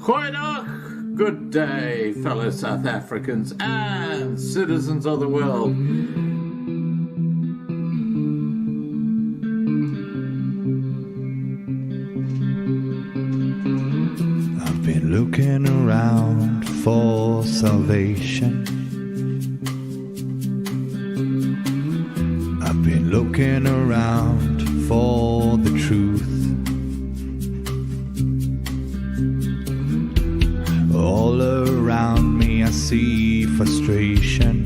Goeiedag, good day, fellow South Africans and citizens of the world. I've been looking around for salvation. I've been looking around for the truth. All around me I see frustration,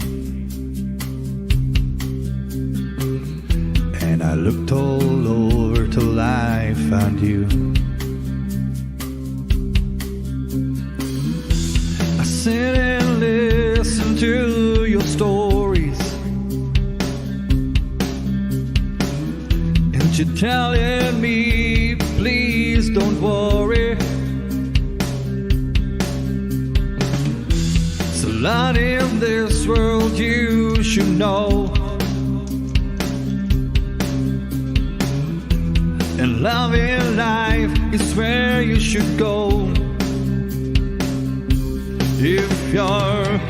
and I looked all over till I found you. I sit and listen to your stories, and you're telling me, please don't worry. Lot in this world you should know, and love in life is where you should go. If you're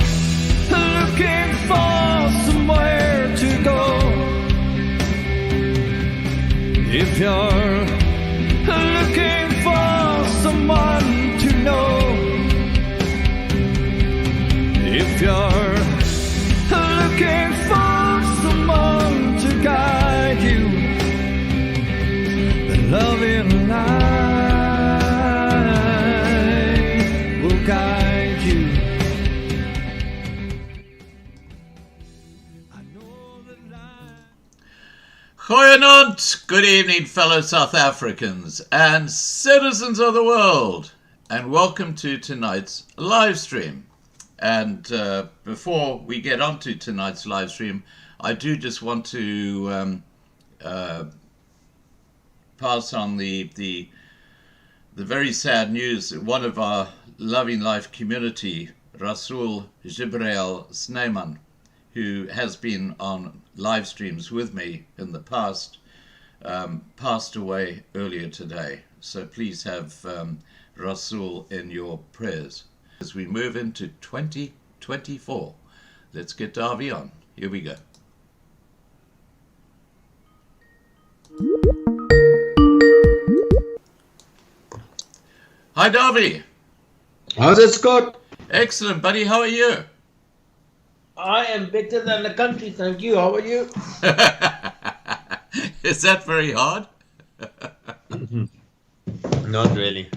looking for somewhere to go, if you're looking for someone to know, if you're looking for someone to guide you, then love in life will guide you. Goeienaand, good evening, fellow South Africans and citizens of the world, and welcome to tonight's live stream. And before we get on to tonight's live stream, I do just want to pass on the very sad news that one of our Loving Life community, Rasul Jibreel Snyman, who has been on live streams with me in the past, passed away earlier today. So please have Rasul in your prayers. As we move into 2024, let's get Dawie on. Here we go. Hi, Dawie. How's it, Scott? Excellent, buddy. How are you? I am better than the country, thank you. How are you? Is that very hard? Not really.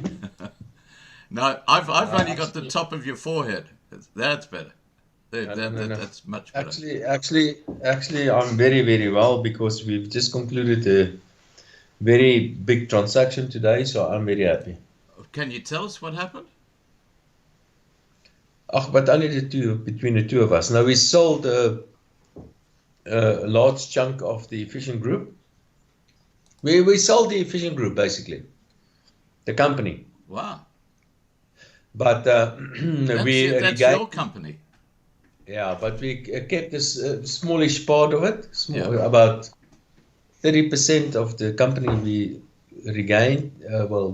No, I've only got the top of your forehead. That's better. No. That's much better. Actually, I'm very, very well because we've just concluded a very big transaction today, so I'm very happy. Can you tell us what happened? But only between the two of us. Now, we sold a large chunk of the fishing group. We sold the fishing group, basically, the company. Wow. But that's your company. Yeah, but we kept this smallish part of it. Yeah. About 30% of the company we regained.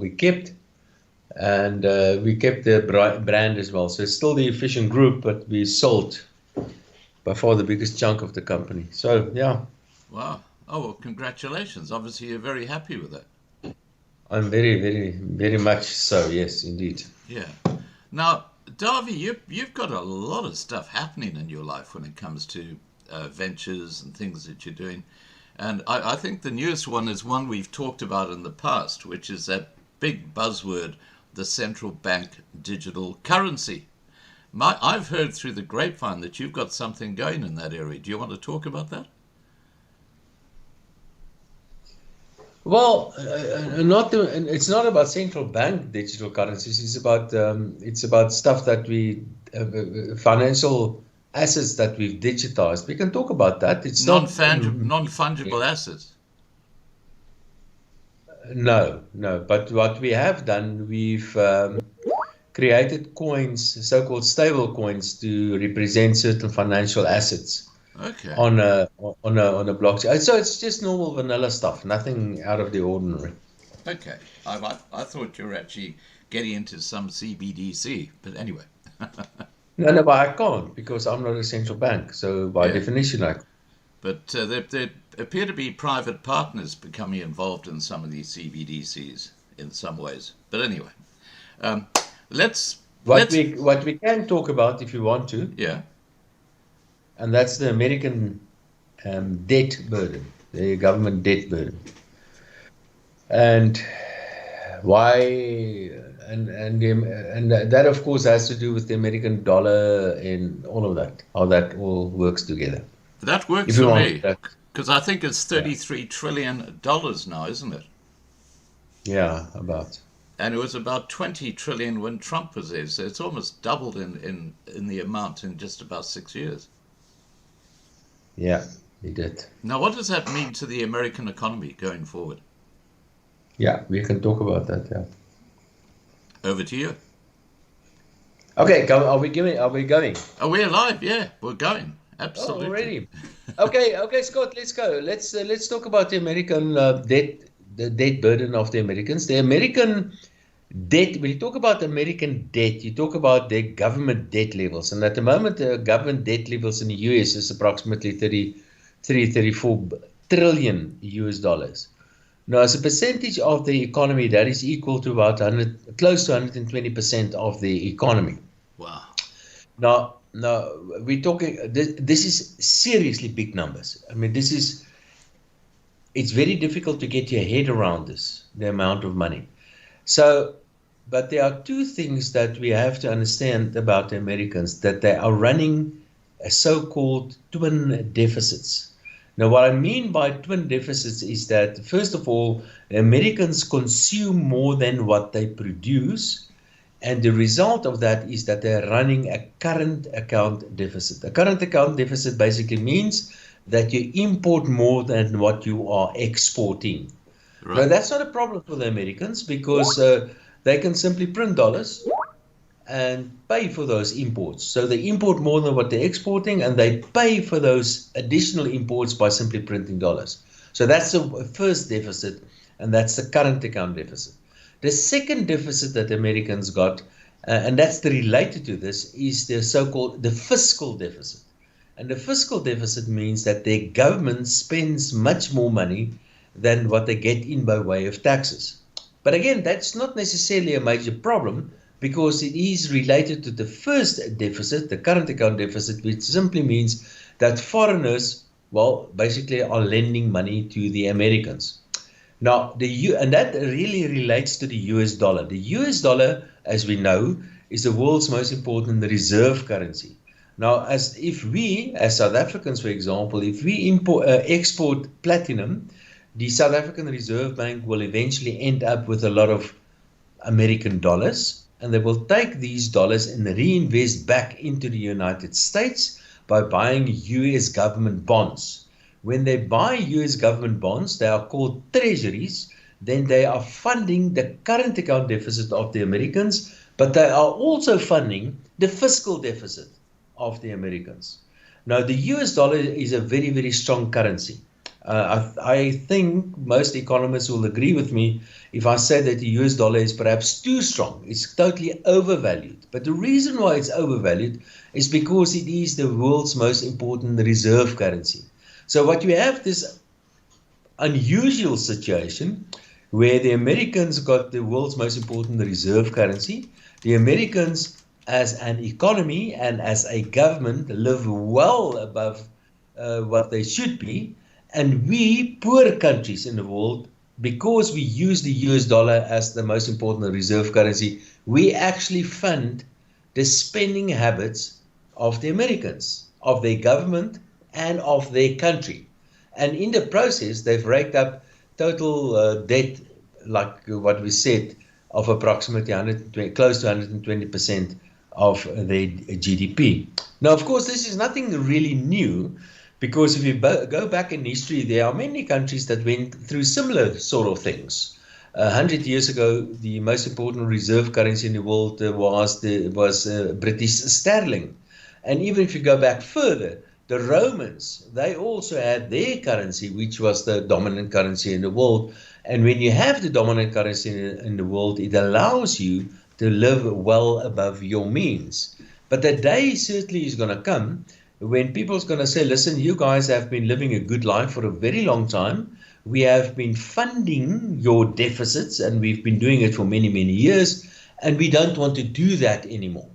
We kept, and we kept the brand as well. So it's still the fishing group, but we sold by far the biggest chunk of the company. So yeah. Wow. Oh well, congratulations. Obviously, you're very happy with that. I'm very, very, very much so. Yes, indeed. Yeah. Now, Dawie, you've got a lot of stuff happening in your life when it comes to ventures and things that you're doing. And I think the newest one is one we've talked about in the past, which is that big buzzword, the central bank digital currency. I've heard through the grapevine that you've got something going in that area. Do you want to talk about that? Well, it's not about central bank digital currencies. It's about stuff that we financial assets that we've digitized. We can talk about that. It's non-fungible assets. No. But what we have done, we've created coins, so-called stable coins, to represent certain financial assets. Okay. On a blockchain. So it's just normal vanilla stuff, nothing out of the ordinary. Okay. I thought you were actually getting into some CBDC. But anyway, No, but I can't because I'm not a central bank. So by yeah. definition, I. But there appear to be private partners becoming involved in some of these CBDCs in some ways. But anyway, um, let's What let's we can talk about if you want to, yeah. and that's the American debt burden, the government debt burden, and why, and that of course has to do with the American dollar and all of that, how that all works together. That works If you for want, me because I think it's yeah, $33 trillion now, isn't it? yeah, about, And it was about 20 trillion when Trump was there, so it's almost doubled in the amount in just about 6 years. yeah, he did. Now, what does that mean to the American economy going forward? Yeah, we can talk about that. Yeah. Over to you. Okay, are we giving? Are we going? Are we alive? Yeah, we're going. Oh, Absolutely. already. Okay, Scott, let's go. Let's talk about the American debt, the debt burden of the Americans. The American debt. When you talk about American debt, you talk about their government debt levels, and at the moment, the government debt levels in the US is approximately 34 trillion US dollars. Now, as a percentage of the economy, that is equal to about 100, close to 120% of the economy. Wow. Now we're talking. This is seriously big numbers. I mean, it's very difficult to get your head around this, the amount of money. So, but there are two things that we have to understand about the Americans, that they are running a so-called twin deficits. Now, what I mean by twin deficits is that, first of all, Americans consume more than what they produce. And the result of that is that they're running a current account deficit. A current account deficit basically means that you import more than what you are exporting. Right. Now, that's not a problem for the Americans because they can simply print dollars and pay for those imports. So they import more than what they're exporting, and they pay for those additional imports by simply printing dollars. So that's the first deficit, and that's the current account deficit. The second deficit that Americans got, and that's related to this, is the so-called the fiscal deficit. And the fiscal deficit means that their government spends much more money than what they get in by way of taxes. But again, that's not necessarily a major problem because it is related to the first deficit, the current account deficit, which simply means that foreigners, well, basically are lending money to the Americans. Now, and that really relates to the US dollar. The US dollar, as we know, is the world's most important reserve currency. Now, if we, as South Africans, for example, if we export platinum, the South African Reserve Bank will eventually end up with a lot of American dollars, and they will take these dollars and reinvest back into the United States by buying US government bonds. When they buy US government bonds, they are called treasuries, then they are funding the current account deficit of the Americans, but they are also funding the fiscal deficit of the Americans. Now, the US dollar is a very, very strong currency. I think most economists will agree with me if I say that the US dollar is perhaps too strong. It's totally overvalued. But the reason why it's overvalued is because it is the world's most important reserve currency. So what you have this unusual situation where the Americans got the world's most important reserve currency. The Americans as an economy and as a government live well above what they should be. And we, poor countries in the world, because we use the US dollar as the most important reserve currency, we actually fund the spending habits of the Americans, of their government, and of their country. And in the process, they've raked up total debt, like what we said, of approximately close to 120% of their GDP. Now, of course, this is nothing really new, because if you go back in history, there are many countries that went through similar sort of things. 100 years ago, the most important reserve currency in the world was British sterling. And even if you go back further, The Romans, they also had their currency, which was the dominant currency in the world. And when you have the dominant currency in the world, it allows you to live well above your means. But the day certainly is going to come when people's going to say, listen, you guys have been living a good life for a very long time. We have been funding your deficits, and we've been doing it for many, many years, and we don't want to do that anymore.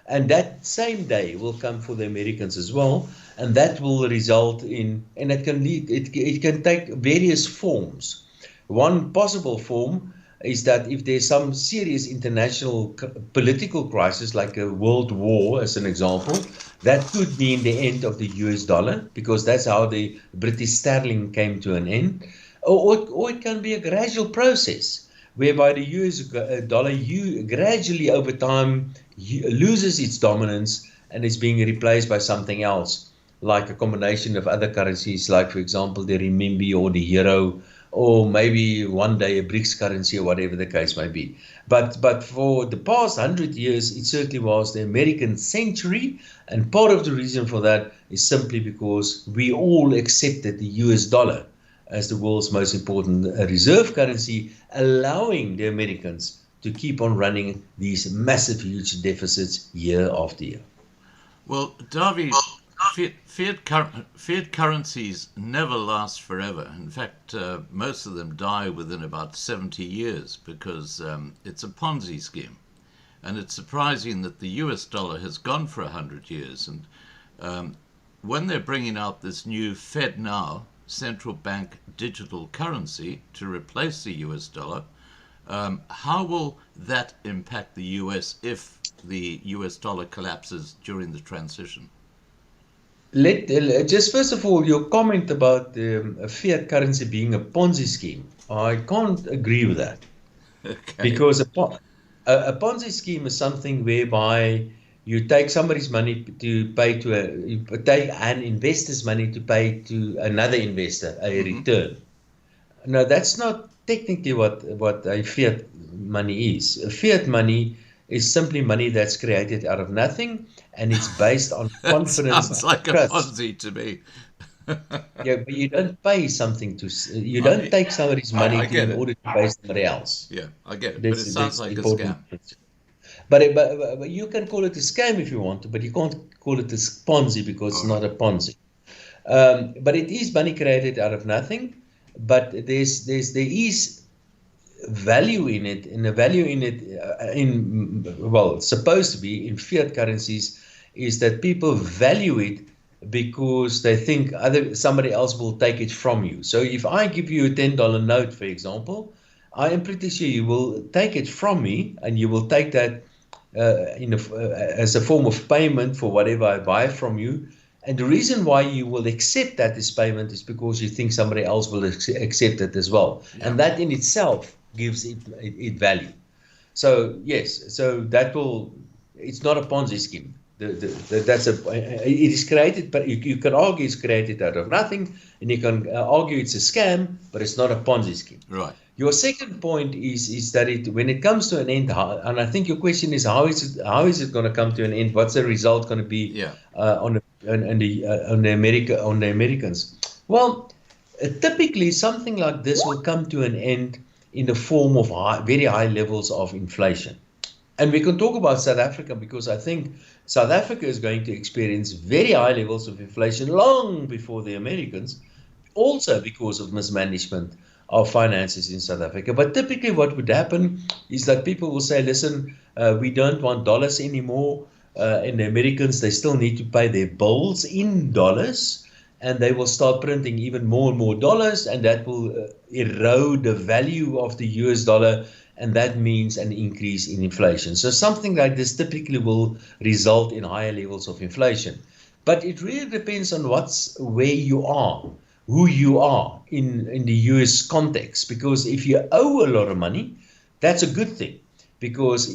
And that same day will come for the Americans as well, and that will result in, and it can take various forms. One possible form is that if there's some serious international political crisis, like a world war, as an example, that could mean the end of the US dollar, because that's how the British sterling came to an end. Or it can be a gradual process, whereby the US dollar gradually over time loses its dominance and is being replaced by something else, like a combination of other currencies, like, for example, the renminbi or the euro, or maybe one day a BRICS currency, or whatever the case may be. But for the past 100 years, it certainly was the American century, and part of the reason for that is simply because we all accepted the US dollar as the world's most important reserve currency, allowing the Americans to keep on running these massive, huge deficits year after year. Well, Dawie, fiat currencies never last forever. In fact, most of them die within about 70 years because it's a Ponzi scheme. And it's surprising that the US dollar has gone for 100 years. And when they're bringing out this new FedNow, central bank digital currency, to replace the US dollar, how will that impact the US if the US dollar collapses during the transition? Just first of all, your comment about fiat currency being a Ponzi scheme, I can't agree with that. Okay. Because a Ponzi scheme is something whereby you take somebody's money to pay to you take an investor's money to pay to another investor a return. No, that's not technically what a fiat money is. A fiat money is simply money that's created out of nothing, and it's based on confidence. Sounds like a Ponzi to me. Yeah, but you don't pay something you don't take somebody's money in order to pay somebody else. Yeah, I get it. But it sounds like a scam. But you can call it a scam if you want to, but you can't call it a Ponzi because it's not a Ponzi. But it is money created out of nothing. But there is value in it, and the value in it, it's supposed to be in fiat currencies, is that people value it because they think somebody else will take it from you. So if I give you a $10 note, for example, I am pretty sure you will take it from me, and you will take that as a form of payment for whatever I buy from you. And the reason why you will accept that as payment is because you think somebody else will accept it as well. Yeah. And that in itself gives it value. So yes, so it's not a Ponzi scheme. It is created, but you can argue it's created out of nothing, and you can argue it's a scam, but it's not a Ponzi scheme. Right. Your second point is that when it comes to an end, and I think your question is how is it going to come to an end? What's the result going to be on the Americans? Well, typically something like this will come to an end in the form of very high levels of inflation. And we can talk about South Africa, because I think South Africa is going to experience very high levels of inflation long before the Americans, also because of mismanagement of finances in South Africa. But typically what would happen is that people will say, listen, we don't want dollars anymore. And the Americans, they still need to pay their bills in dollars, and they will start printing even more and more dollars, and that will erode the value of the US dollar, and that means an increase in inflation. So something like this typically will result in higher levels of inflation. But it really depends on where you are, who you are in the US context. Because if you owe a lot of money, that's a good thing, because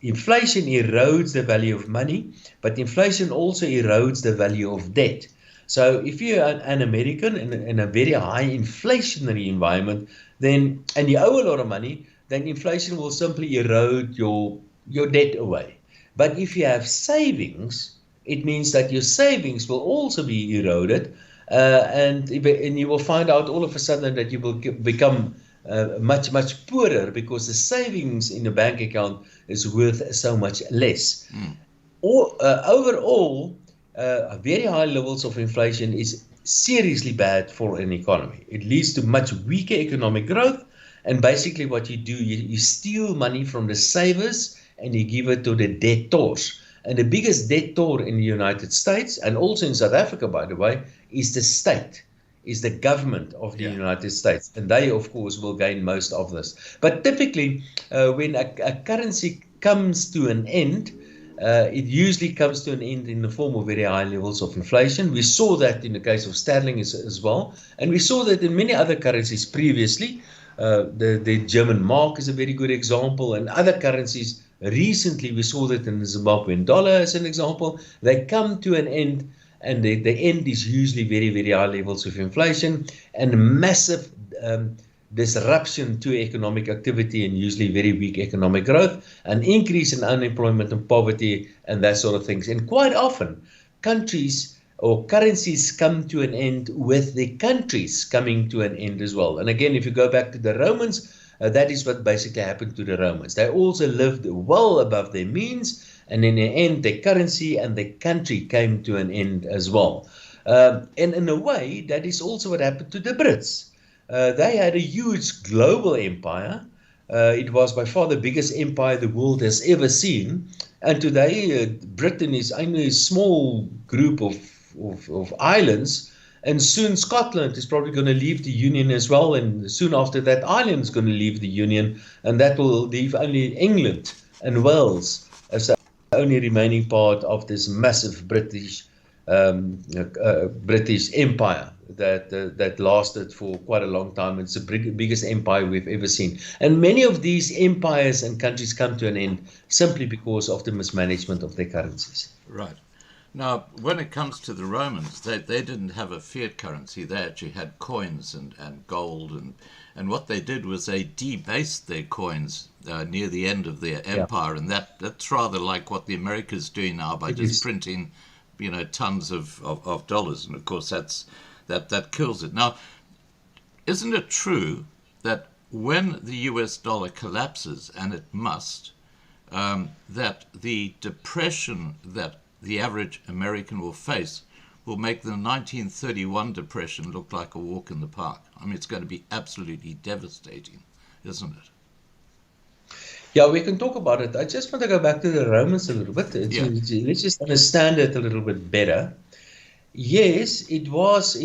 inflation erodes the value of money, but inflation also erodes the value of debt. So if you're an American in a very high inflationary environment, and you owe a lot of money, then inflation will simply erode your debt away. But if you have savings, it means that your savings will also be eroded, and you will find out all of a sudden that you will become much poorer because the savings in the bank account is worth so much less. Or overall, very high levels of inflation is seriously bad for an economy. It leads to much weaker economic growth, and basically what you do, you steal money from the savers and you give it to the debtors. And the biggest debtor in the United States, and also in South Africa, by the way, is the state, is the government of the United States. And they, of course, will gain most of this. But typically, when a currency comes to an end, it usually comes to an end in the form of very high levels of inflation. We saw that in the case of sterling as well. And we saw that in many other currencies previously. The German mark is a very good example, and other currencies. Recently, we saw that in the Zimbabwean dollar as an example. They come to an end, and the end is usually very high levels of inflation and massive disruption to economic activity, and usually very weak economic growth, an increase in unemployment and poverty and that sort of things. And quite often, countries or currencies come to an end with the countries coming to an end as well. And again, if you go back to the Romans, that is what basically happened to the Romans. They also lived well above their means, and in the end, the currency and the country came to an end as well. And in a way, that is also what happened to the Brits. They had a huge global empire. It was by far the biggest empire the world has ever seen. And today, Britain is only a small group of islands. And soon Scotland is probably going to leave the Union as well. And soon after that, Ireland is going to leave the Union. And that will leave only England and Wales as the only remaining part of this massive British empire that lasted for quite a long time. It's the biggest empire we've ever seen. And many of these empires and countries come to an end simply because of the mismanagement of their currencies. Right. Now, when it comes to the Romans, they didn't have a fiat currency. They actually had coins and gold. And what they did was they debased their coins near the end of their empire. And that's rather like what the Americans do now by just printing, tons of dollars. And, of course, that kills it. Now, isn't it true that when the US dollar collapses, and it must, that the depression that the average American will face will make the 1931 depression look like a walk in the park? I mean, it's going to be absolutely devastating, isn't it? Yeah, we can talk about it. I just want to go back to the Romans a little bit. Let's just understand it a little bit better. Yes, it was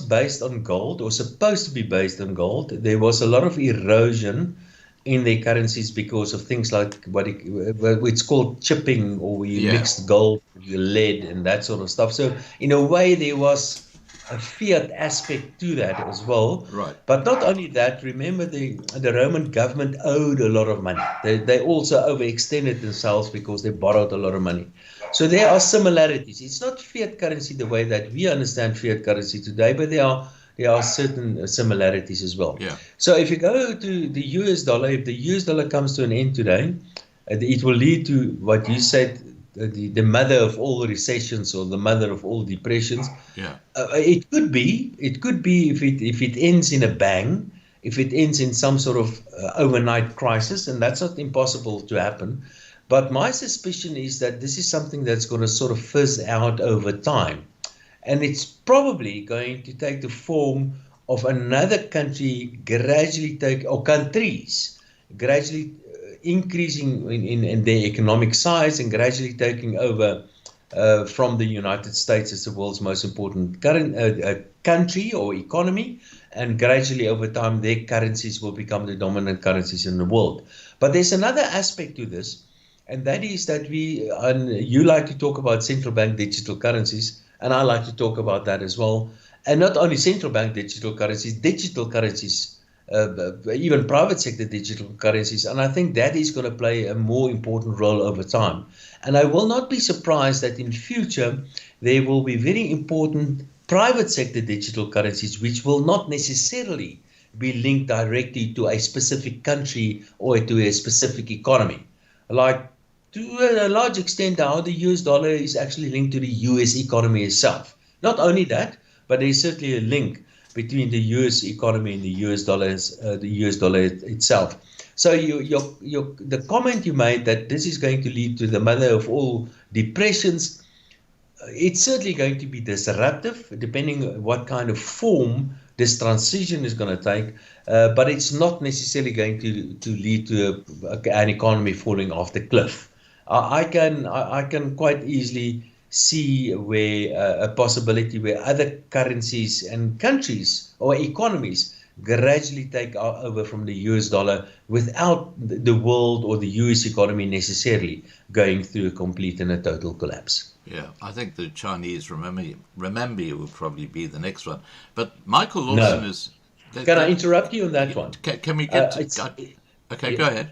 based on gold, or supposed to be based on gold. There was a lot of erosion in their currencies because of things like it's called chipping, or where you mixed gold with lead and that sort of stuff. So in a way, there was a fiat aspect to that as well. Right. But not only that, remember the Roman government owed a lot of money. They also overextended themselves because they borrowed a lot of money. So there are similarities. It's not fiat currency the way that we understand fiat currency today, but there are certain similarities as well. Yeah. So if you go to the US dollar, if the US dollar comes to an end today, it will lead to what you said, the mother of all recessions, or the mother of all depressions. Yeah. It could be if it ends in a bang, if it ends in some sort of overnight crisis, and that's not impossible to happen. But my suspicion is that this is something that's going to sort of fizz out over time. And it's probably going to take the form of another country countries gradually increasing in their economic size and gradually taking over from the United States as the world's most important country or economy. And gradually over time, their currencies will become the dominant currencies in the world. But there's another aspect to this, and that is that you like to talk about central bank digital currencies, and I like to talk about that as well. And not only central bank digital currencies, even private sector digital currencies. And I think that is going to play a more important role over time. And I will not be surprised that in future, there will be very important private sector digital currencies, which will not necessarily be linked directly to a specific country or to a specific economy. Like to a large extent, how the US dollar is actually linked to the US economy itself. Not only that, but there's certainly a link between the US economy and the US dollar itself. So the comment you made that this is going to lead to the mother of all depressions, it's certainly going to be disruptive, depending on what kind of form this transition is going to take. But it's not necessarily going to lead to an economy falling off the cliff. I can quite easily see where a possibility where other currencies and countries or economies gradually take over from the US dollar without the world or the US economy necessarily going through a complete and a total collapse. Yeah, I think the Chinese remember will probably be the next one. But Michael Lawson No. is. Can I interrupt you on that one? Can we get to? It's Okay, yeah, go ahead.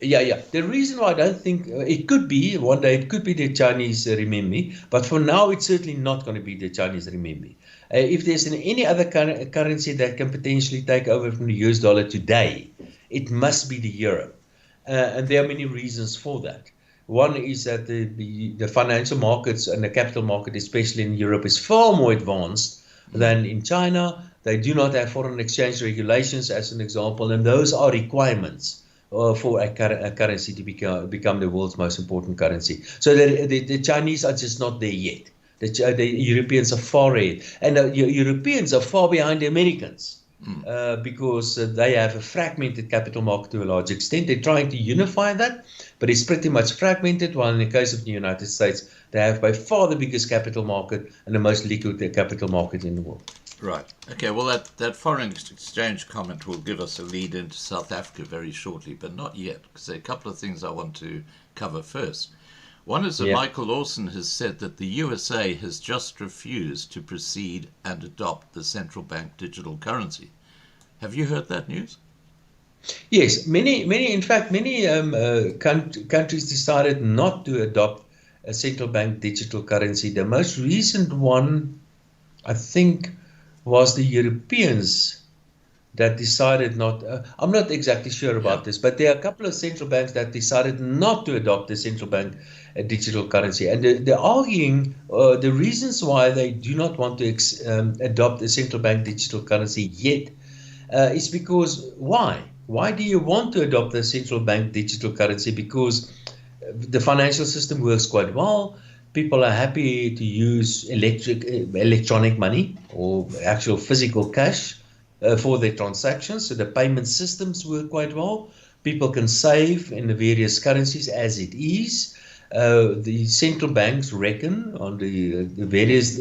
yeah. The reason why I don't think it could be one day, it could be the Chinese renminbi, but for now, it's certainly not going to be the Chinese renminbi. If there's any other currency that can potentially take over from the US dollar today, it must be the euro. And there are many reasons for that. One is that the financial markets and the capital market, especially in Europe, is far more advanced than in China. They do not have foreign exchange regulations, as an example, and those are requirements for a currency to become the world's most important currency. So the Chinese are just not there yet. The Europeans are far ahead, and the Europeans are far behind the Americans. Because they have a fragmented capital market to a large extent. They're trying to unify that, but it's pretty much fragmented, while in the case of the United States, they have by far the biggest capital market and the most liquid capital market in the world. Right. Okay, well, that foreign exchange comment will give us a lead into South Africa very shortly, but not yet, because there are a couple of things I want to cover first. One is that Michael Lawson has said that the USA has just refused to proceed and adopt the central bank digital currency. Have you heard that news? Yes, many countries decided not to adopt a central bank digital currency. The most recent one, I think, was the Europeans that decided not. I'm not exactly sure about this, but there are a couple of central banks that decided not to adopt the central bank digital currency. And the arguing, the reasons why they do not want to adopt a central bank digital currency yet is because why? Why do you want to adopt a central bank digital currency? Because the financial system works quite well. People are happy to use electronic money or actual physical cash for their transactions. So the payment systems work quite well. People can save in the various currencies as it is. The central banks reckon on the various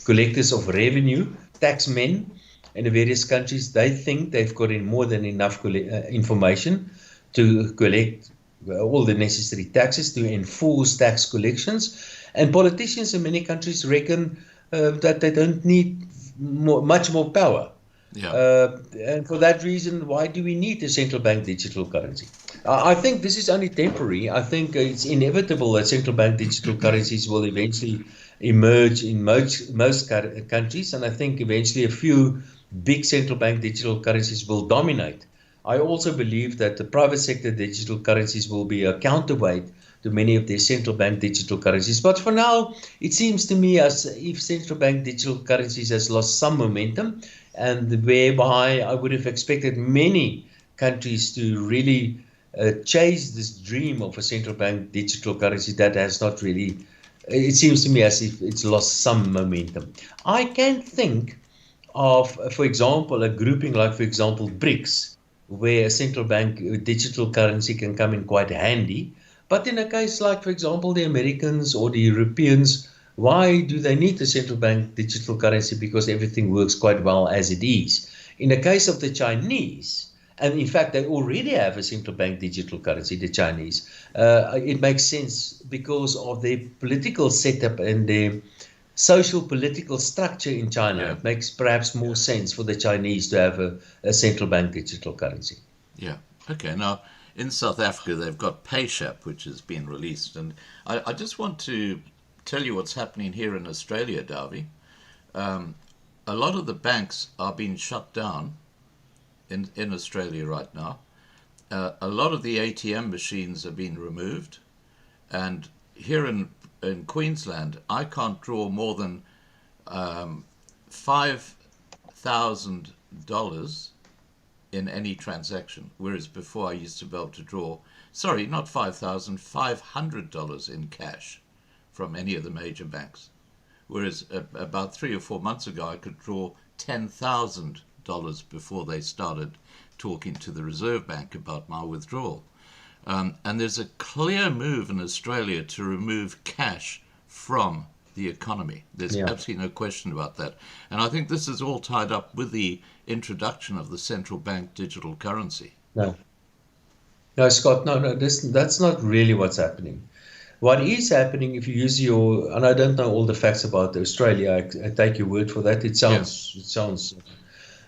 collectors of revenue, taxmen in the various countries, they think they've got in more than enough information to collect all the necessary taxes, to enforce tax collections. And politicians in many countries reckon that they don't need much more power. And for that reason, why do we need a central bank digital currency? I think this is only temporary. I think it's inevitable that central bank digital currencies will eventually emerge in most countries, and I think eventually a few big central bank digital currencies will dominate. I also believe that the private sector digital currencies will be a counterweight to many of their central bank digital currencies. But for now, it seems to me as if central bank digital currencies has lost some momentum, and whereby I would have expected many countries to really chase this dream of a central bank digital currency that has not really, it seems to me as if it's lost some momentum. I can think of, for example, a grouping like, for example, BRICS, where a central bank digital currency can come in quite handy. But in a case like, for example, the Americans or the Europeans, why do they need a central bank digital currency? Because everything works quite well as it is. In the case of the Chinese, and in fact, they already have a central bank digital currency, the Chinese, it makes sense because of their political setup and their social political structure in China. It makes perhaps more sense for the Chinese to have a central bank digital currency. Yeah. Okay. Now, in South Africa, they've got PayShap, which has been released. And I just want to tell you what's happening here in Australia, Dawie. A lot of the banks are being shut down in Australia right now. a lot of the ATM machines have been removed, and here in Queensland, I can't draw more than $5,000 in any transaction, whereas before I used to be able to draw, sorry, not $500 in cash from any of the major banks. Whereas about 3 or 4 months ago, I could draw $10,000 before they started talking to the Reserve Bank about my withdrawal. And there's a clear move in Australia to remove cash from the economy. There's absolutely no question about that. And I think this is all tied up with the introduction of the central bank digital currency. No, Scott, no, that's not really what's happening. What is happening, if you use your, and I don't know all the facts about Australia, I take your word for that. It sounds.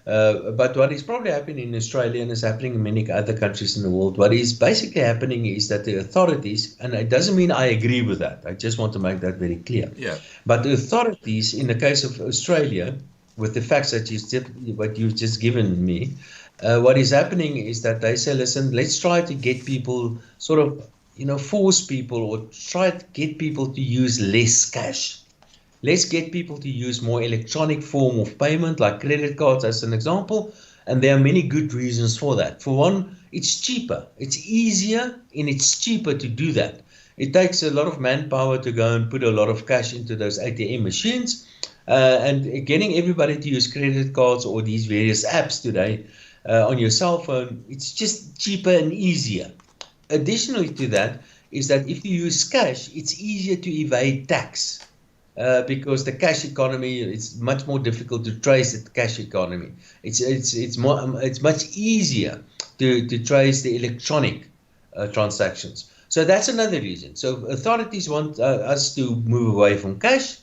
But what is probably happening in Australia and is happening in many other countries in the world, what is basically happening is that the authorities, and it doesn't mean I agree with that, I just want to make that very clear. Yeah. But the authorities, in the case of Australia, with the facts that what you've just given me, what is happening is that they say, listen, let's try to get people sort of, force people or try to get people to use less cash. Let's get people to use more electronic form of payment, like credit cards as an example. And there are many good reasons for that. For one, it's cheaper. It's easier and it's cheaper to do that. It takes a lot of manpower to go and put a lot of cash into those ATM machines. And getting everybody to use credit cards or these various apps today on your cell phone, it's just cheaper and easier. Additionally to that is that if you use cash, it's easier to evade tax. Because the cash economy, it's much more difficult to trace the cash economy. It's much easier to trace the electronic transactions. So that's another reason. So authorities want us to move away from cash,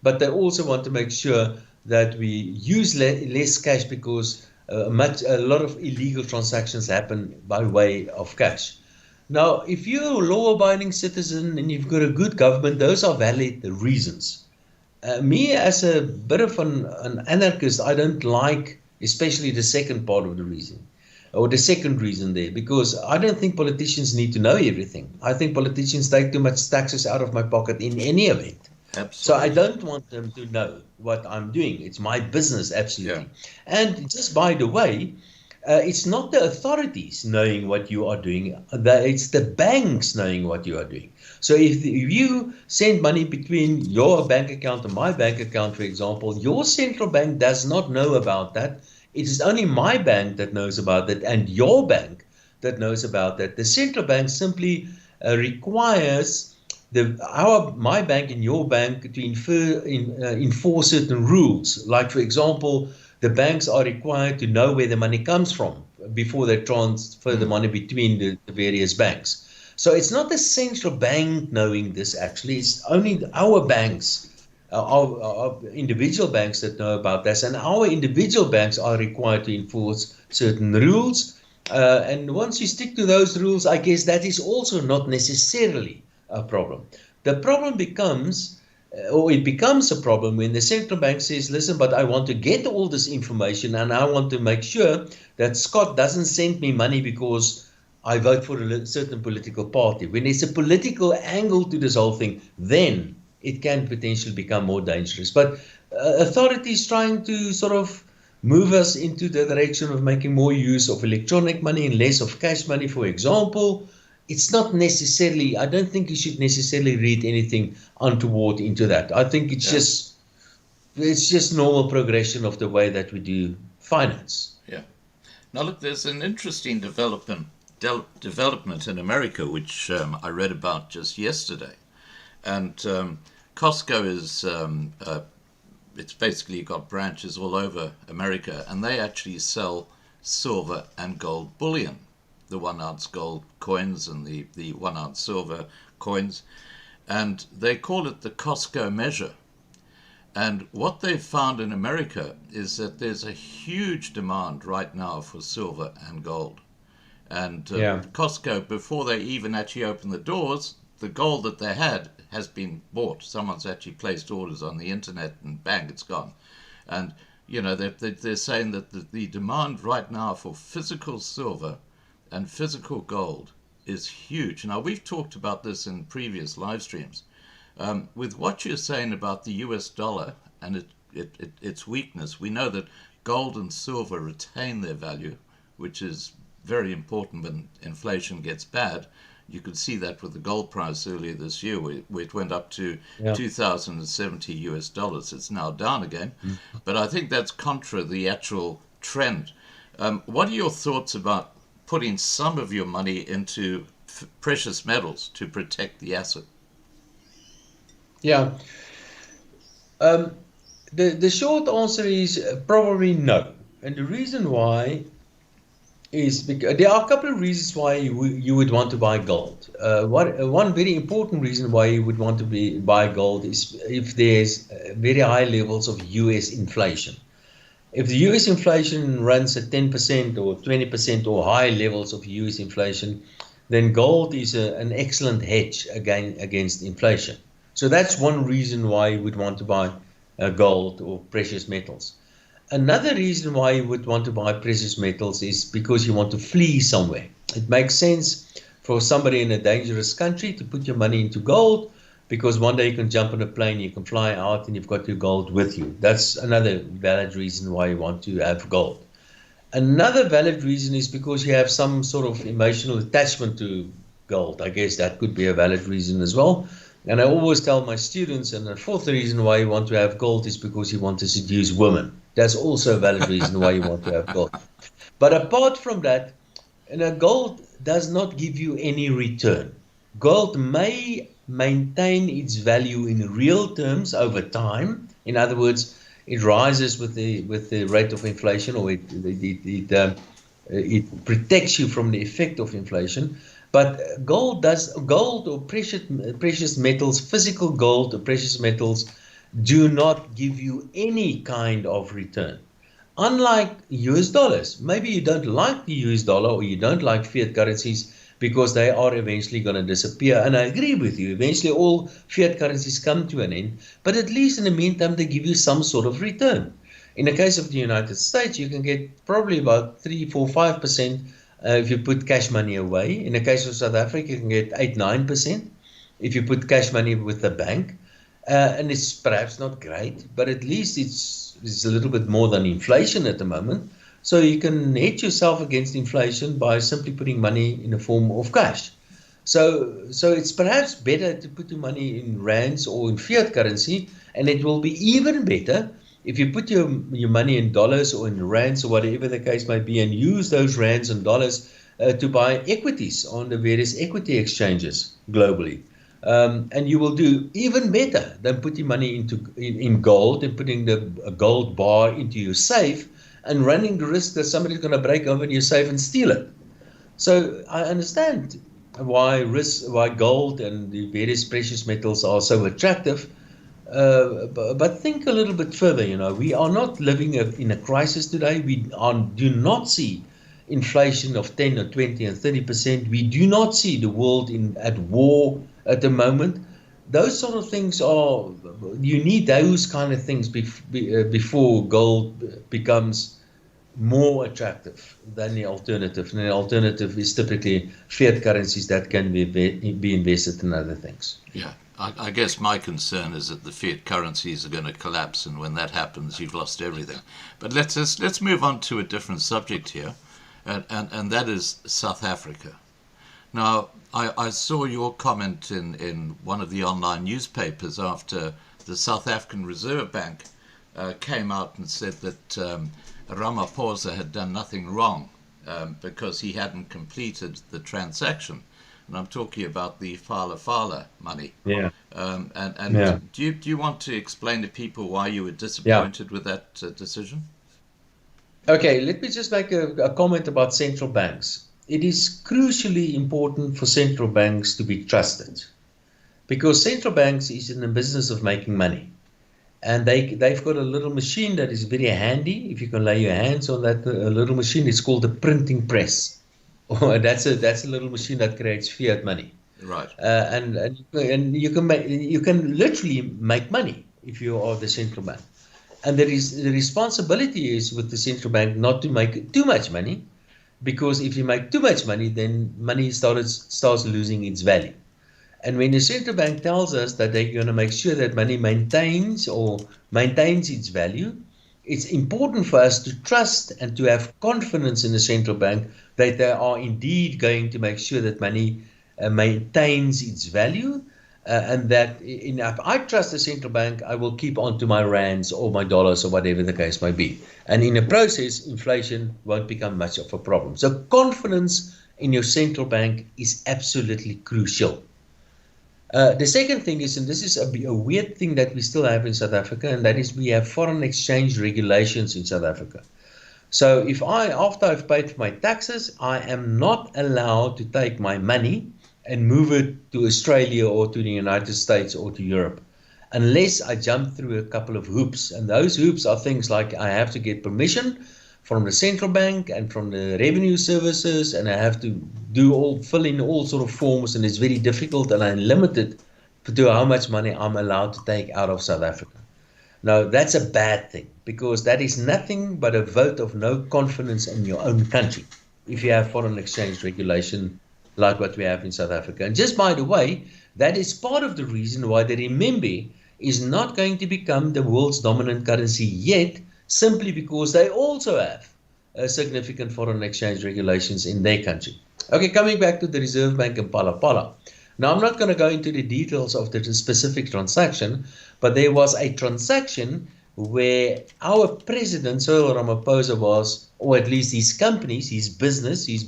but they also want to make sure that we use less cash because a lot of illegal transactions happen by way of cash. Now, if you're a law-abiding citizen and you've got a good government, those are valid reasons. Me, as a bit of an anarchist, I don't like especially the second part of the reason, or the second reason there, because I don't think politicians need to know everything. I think politicians take too much taxes out of my pocket in any event. Absolutely. So I don't want them to know what I'm doing. It's my business, absolutely. Yeah. And just by the way, it's not the authorities knowing what you are doing, it's the banks knowing what you are doing. So if you send money between your bank account and my bank account, for example, your central bank does not know about that. It is only my bank that knows about that and your bank that knows about that. The central bank simply requires my bank and your bank to enforce certain rules. Like, for example, the banks are required to know where the money comes from before they transfer the money between the various banks. So it's not the central bank knowing this, actually. It's only our banks, our individual banks that know about this. And our individual banks are required to enforce certain rules. And once you stick to those rules, I guess that is also not necessarily a problem. The problem becomes a problem when the central bank says, listen, but I want to get all this information and I want to make sure that Scott doesn't send me money because I vote for a certain political party. When there's a political angle to this whole thing, then it can potentially become more dangerous. But authorities trying to sort of move us into the direction of making more use of electronic money and less of cash money, for example, it's not necessarily, I don't think you should necessarily read anything untoward into that. I think it's just normal progression of the way that we do finance. Yeah. Now look, there's an interesting development in America, which I read about just yesterday. And Costco is, it's basically got branches all over America, and they actually sell silver and gold bullion. The 1 ounce gold coins and the 1 ounce silver coins. And they call it the Costco measure. And what they've found in America is that there's a huge demand right now for silver and gold. And Costco, before they even actually open the doors, the gold that they had has been bought. Someone's actually placed orders on the internet and bang, it's gone. And, they're saying that the demand right now for physical silver and physical gold is huge. Now, we've talked about this in previous live streams. With what you're saying about the US dollar and its weakness, we know that gold and silver retain their value, which is very important when inflation gets bad. You could see that with the gold price earlier this year, where it went up to 2,070 US dollars. It's now down again. But I think that's contra the actual trend. What are your thoughts about putting some of your money into precious metals to protect the asset? Yeah. The short answer is probably no. And the reason why is because there are a couple of reasons why you would want to buy gold. One very important reason why you would want to buy gold is if there's very high levels of US inflation. If the US inflation runs at 10% or 20% or high levels of US inflation, then gold is an excellent hedge against inflation. So that's one reason why you would want to buy gold or precious metals. Another reason why you would want to buy precious metals is because you want to flee somewhere. It makes sense for somebody in a dangerous country to put your money into gold, because one day you can jump on a plane, you can fly out, and you've got your gold with you. That's another valid reason why you want to have gold. Another valid reason is because you have some sort of emotional attachment to gold. I guess that could be a valid reason as well. And I always tell my students, and the fourth reason why you want to have gold is because you want to seduce women. That's also a valid reason why you want to have gold. But apart from that, gold does not give you any return. Gold may maintain its value in real terms over time. In other words, it rises with the rate of inflation, or it protects you from the effect of inflation. But gold or precious metals, physical gold or precious metals, do not give you any kind of return. Unlike US dollars, maybe you don't like the US dollar or you don't like fiat currencies because they are eventually going to disappear. And I agree with you, eventually all fiat currencies come to an end, but at least in the meantime they give you some sort of return. In the case of the United States, you can get probably about 3, 4, 5% if you put cash money away. In the case of South Africa, you can get 8, 9% if you put cash money with the bank. And it's perhaps not great, but at least it's a little bit more than inflation at the moment. So you can hedge yourself against inflation by simply putting money in the form of cash. So it's perhaps better to put your money in rands or in fiat currency, and it will be even better if you put your money in dollars or in rands or whatever the case might be, and use those rands and dollars to buy equities on the various equity exchanges globally. And you will do even better than putting money in gold and putting a gold bar into your safe and running the risk that somebody's going to break open your safe and steal it. So I understand why gold and the various precious metals are so attractive. But think a little bit further. We are not living in a crisis today. We do not see inflation of 10 or 20 and 30%. We do not see the world at war at the moment. Those sort of things you need those kind of things before gold becomes more attractive than the alternative. And the alternative is typically fiat currencies that can be invested in other things. Yeah. I guess my concern is that the fiat currencies are going to collapse, and when that happens, you've lost everything. But let's move on to a different subject here, and that is South Africa. Now, I saw your comment in one of the online newspapers after the South African Reserve Bank came out and said that Ramaphosa had done nothing wrong because he hadn't completed the transaction. And I'm talking about the Fala money. Yeah. Do you want to explain to people why you were disappointed with that decision? Okay, let me just make a comment about central banks. It is crucially important for central banks to be trusted, because central banks is in the business of making money. And they've got a little machine that is very handy. If you can lay your hands on that little machine, it's called a printing press. That's a little machine that creates fiat money, right? And you can literally make money if you are the central bank. And the responsibility is with the central bank not to make too much money, because if you make too much money, then money starts losing its value. And when the central bank tells us that they're going to make sure that money maintains its value, it's important for us to trust and to have confidence in the central bank that they are indeed going to make sure that money maintains its value, and that if I trust the central bank, I will keep on to my rands or my dollars or whatever the case may be. And in the process, inflation won't become much of a problem. So confidence in your central bank is absolutely crucial. The second thing is, and this is a weird thing that we still have in South Africa, and that is we have foreign exchange regulations in South Africa. So if after I've paid for my taxes, I am not allowed to take my money and move it to Australia or to the United States or to Europe, unless I jump through a couple of hoops. And those hoops are things like I have to get permission from the central bank and from the revenue services, and I have to fill in all sort of forms, and it's very difficult, and I'm limited to how much money I'm allowed to take out of South Africa. Now, that's a bad thing, because that is nothing but a vote of no confidence in your own country if you have foreign exchange regulation like what we have in South Africa. And just by the way, that is part of the reason why the renminbi is not going to become the world's dominant currency yet, simply because they also have significant foreign exchange regulations in their country. Okay, coming back to the Reserve Bank in Phala. Now, I'm not going to go into the details of the specific transaction, but there was a transaction where our president, Cyril Ramaphosa, was, or at least his companies, his business, his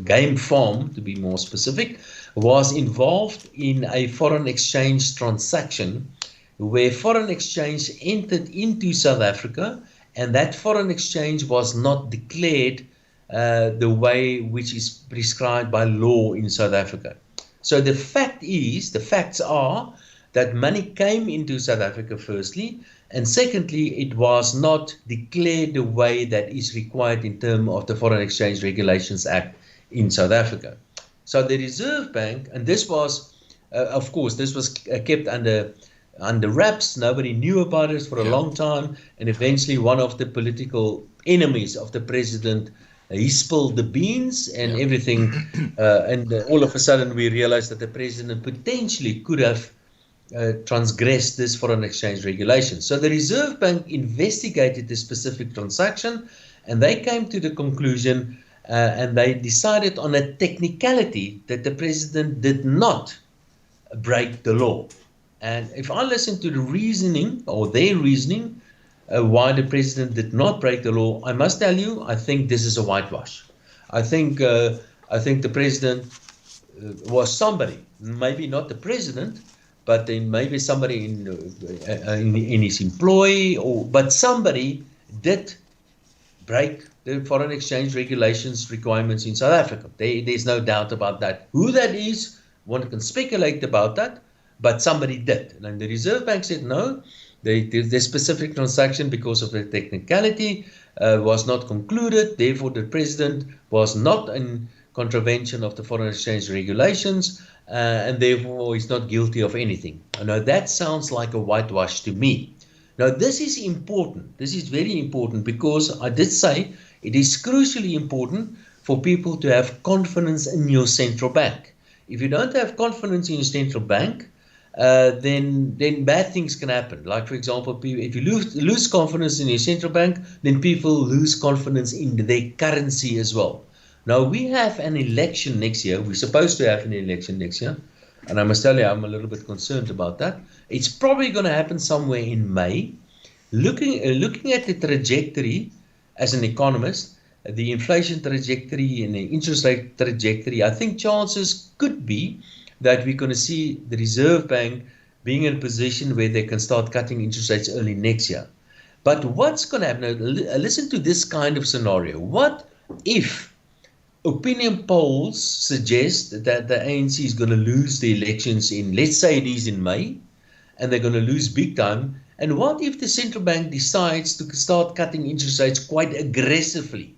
game farm, to be more specific, was involved in a foreign exchange transaction where foreign exchange entered into South Africa, and that foreign exchange was not declared the way which is prescribed by law in South Africa. So the facts are that money came into South Africa firstly, and secondly, it was not declared the way that is required in terms of the Foreign Exchange Regulations Act in South Africa. So the Reserve Bank, and this was, of course, this was kept under wraps. Nobody knew about it for a long time, and eventually one of the political enemies of the president, he spilled the beans and everything, and all of a sudden we realized that the president potentially could have transgressed this foreign exchange regulation. So the Reserve Bank investigated this specific transaction, and they came to the conclusion and they decided on a technicality that the president did not break the law. And if I listen to the reasoning, or their reasoning, why the president did not break the law, I must tell you, I think this is a whitewash. I think the president was somebody, maybe not the president, but then maybe somebody in his employ, but somebody did break the foreign exchange regulations requirements in South Africa. There's no doubt about that. Who that is, one can speculate about that, but somebody did. And the Reserve Bank said no, the specific transaction, because of the technicality, was not concluded. Therefore, the president was not in contravention of the foreign exchange regulations, and therefore is not guilty of anything. Now, that sounds like a whitewash to me. Now, this is important. This is very important, because I did say it is crucially important for people to have confidence in your central bank. If you don't have confidence in your central bank, then bad things can happen. Like, for example, if you lose confidence in your central bank, then people lose confidence in their currency as well. Now, we have an election next year. We're supposed to have an election next year. And I must tell you, I'm a little bit concerned about that. It's probably going to happen somewhere in May. Looking at the trajectory as an economist, the inflation trajectory and the interest rate trajectory, I think chances could be that we're going to see the Reserve Bank being in a position where they can start cutting interest rates early next year. But what's going to happen? Now, listen to this kind of scenario. What if opinion polls suggest that the ANC is going to lose the elections in, let's say it is in May, and they're going to lose big time? And what if the central bank decides to start cutting interest rates quite aggressively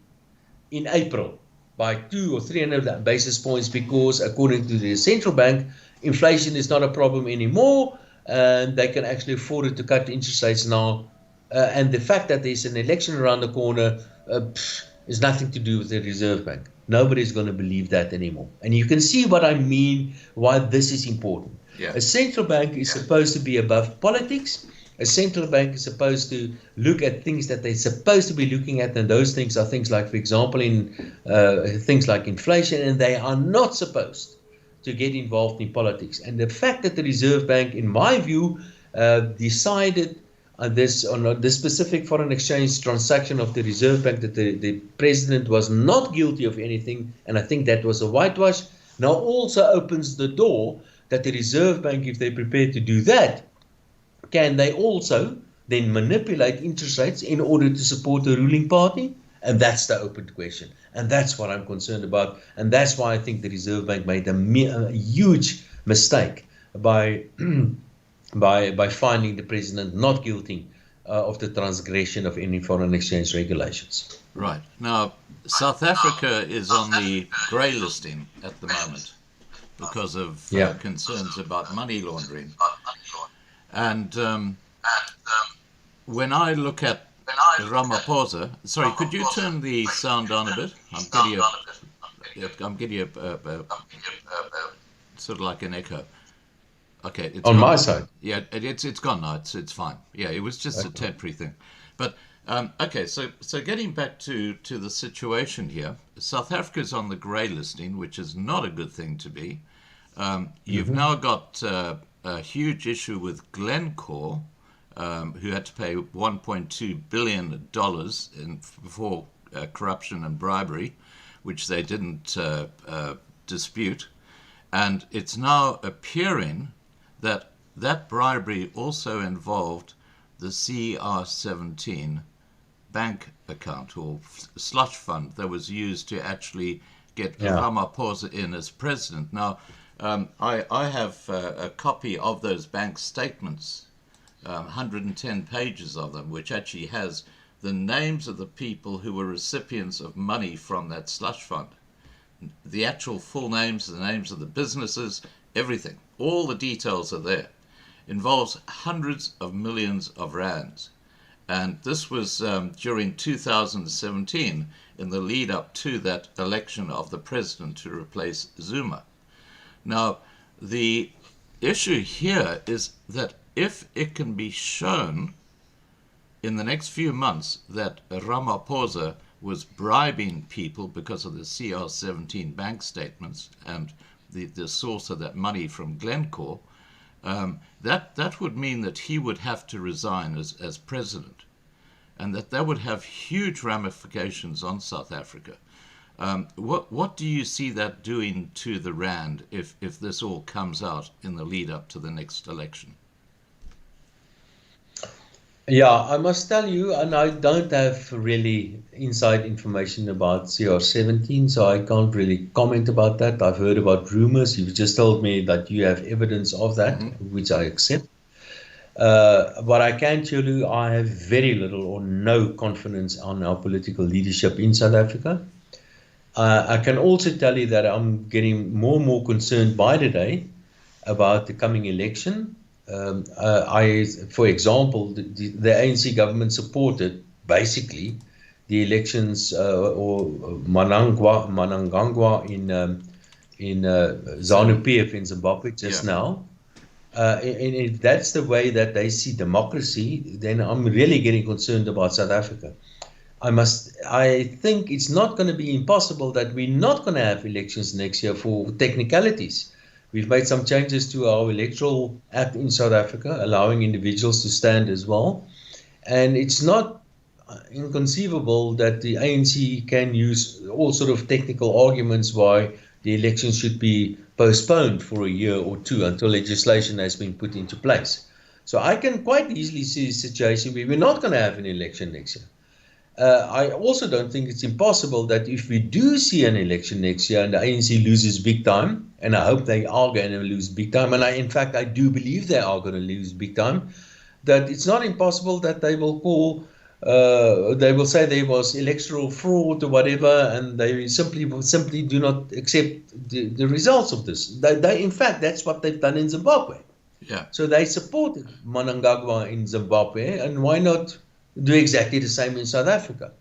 in April by 200 or 300 basis points, because according to the central bank, inflation is not a problem anymore, and they can actually afford it to cut interest rates now. And the fact that there's an election around the corner, It's nothing to do with the Reserve Bank. Nobody's going to believe that anymore. And you can see what I mean, why this is important. Yeah. A central bank is supposed to be above politics. A central bank is supposed to look at things that they're supposed to be looking at, and those things are things like, for example, in things like inflation, and they are not supposed to get involved in politics. And the fact that the Reserve Bank, in my view, decided on this specific foreign exchange transaction of the Reserve Bank, that the president was not guilty of anything, and I think that was a whitewash, now also opens the door that the Reserve Bank, if they're prepared to do that, can they also then manipulate interest rates in order to support the ruling party? And that's the open question. And that's what I'm concerned about. And that's why I think the Reserve Bank made a huge mistake by finding the president not guilty of the transgression of any foreign exchange regulations. Right. Now, South Africa is on the grey listing at the moment because of concerns about money laundering. And when I look at Ramaphosa, sorry, could you turn the sound down a bit? I'm getting a sort of like an echo. Okay, it's on gone. My side. Yeah, it's gone now. It's fine. Yeah, it was just a temporary thing. But okay, so getting back to the situation here, South Africa's on the grey listing, which is not a good thing to be. You've now got a huge issue with Glencore, who had to pay $1.2 billion for corruption and bribery, which they didn't dispute. And it's now appearing that bribery also involved the CR17 bank account or slush fund that was used to actually get Ramaphosa in as president. Now, I have a copy of those bank statements, 110 pages of them, which actually has the names of the people who were recipients of money from that slush fund. The actual full names, the names of the businesses, everything. All the details are there. Involves hundreds of millions of rands. And this was during 2017, in the lead up to that election of the president to replace Zuma. Now, the issue here is that if it can be shown in the next few months that Ramaphosa was bribing people because of the CR17 bank statements and the source of that money from Glencore, that would mean that he would have to resign as president, and that would have huge ramifications on South Africa. What do you see that doing to the rand if this all comes out in the lead up to the next election? Yeah, I must tell you, and I don't have really inside information about CR17, so I can't really comment about that. I've heard about rumors. You've just told me that you have evidence of that, which I accept. What I can tell you, I have very little or no confidence on our political leadership in South Africa. I can also tell you that I'm getting more and more concerned by the day about the coming election. For example, the ANC government supported basically the elections or Mnangagwa in ZANU-PF in Zimbabwe just now. And if that's the way that they see democracy, then I'm really getting concerned about South Africa. I think it's not going to be impossible that we're not going to have elections next year for technicalities. We've made some changes to our electoral act in South Africa, allowing individuals to stand as well. And it's not inconceivable that the ANC can use all sort of technical arguments why the election should be postponed for a year or two until legislation has been put into place. So I can quite easily see a situation where we're not going to have an election next year. I also don't think it's impossible that if we do see an election next year and the ANC loses big time, and I hope they are going to lose big time, and in fact I do believe they are going to lose big time, that it's not impossible that they will they will say there was electoral fraud or whatever, and they simply do not accept the results of this. In fact, that's what they've done in Zimbabwe. Yeah. So they supported Mnangagwa in Zimbabwe, and why not do exactly the same in South Africa?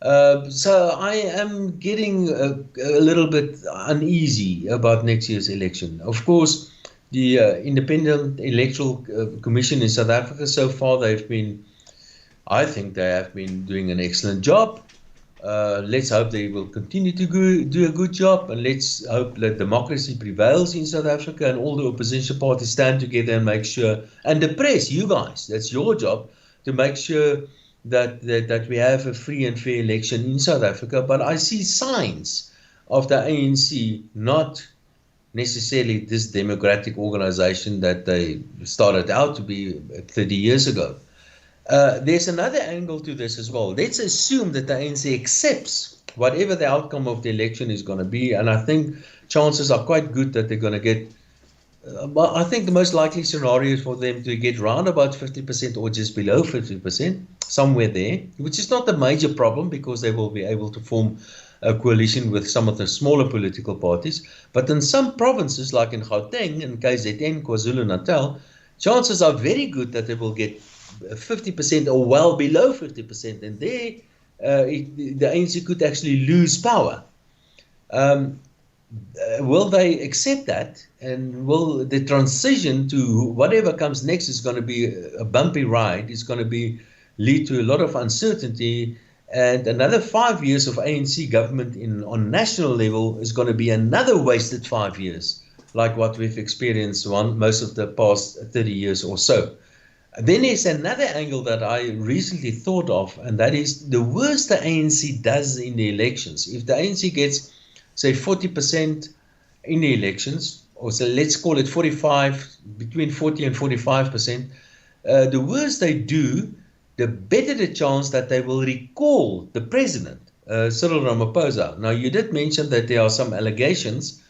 So I am getting a little bit uneasy about next year's election. Of course, the Independent Electoral Commission in South Africa, so far I think they have been doing an excellent job. Let's hope they will continue to do a good job, and let's hope that democracy prevails in South Africa and all the opposition parties stand together and make sure, and the press, you guys, that's your job, to make sure that we have a free and fair election in South Africa. But I see signs of the ANC not necessarily this democratic organization that they started out to be 30 years ago. There's another angle to this as well. Let's assume that the ANC accepts whatever the outcome of the election is going to be, and I think chances are quite good that they're going to get, I think the most likely scenario is for them to get round about 50% or just below 50%, somewhere there, which is not a major problem because they will be able to form a coalition with some of the smaller political parties. But in some provinces, like in Gauteng and KZN, KwaZulu-Natal, chances are very good that they will get 50% or well below 50%, and there the ANC could actually lose power. Will they accept that, and will the transition to whatever comes next is going to be a bumpy ride? It's going to lead to a lot of uncertainty, and another 5 years of ANC government on national level is going to be another wasted 5 years, like what we've experienced most of the past 30 years or so. Then there's another angle that I recently thought of, and that is the worse the ANC does in the elections. If the ANC gets, say, 40% in the elections, or so let's call it 45, between 40 and 45%, the worse they do, the better the chance that they will recall the president, Cyril Ramaphosa. Now, you did mention that there are some allegations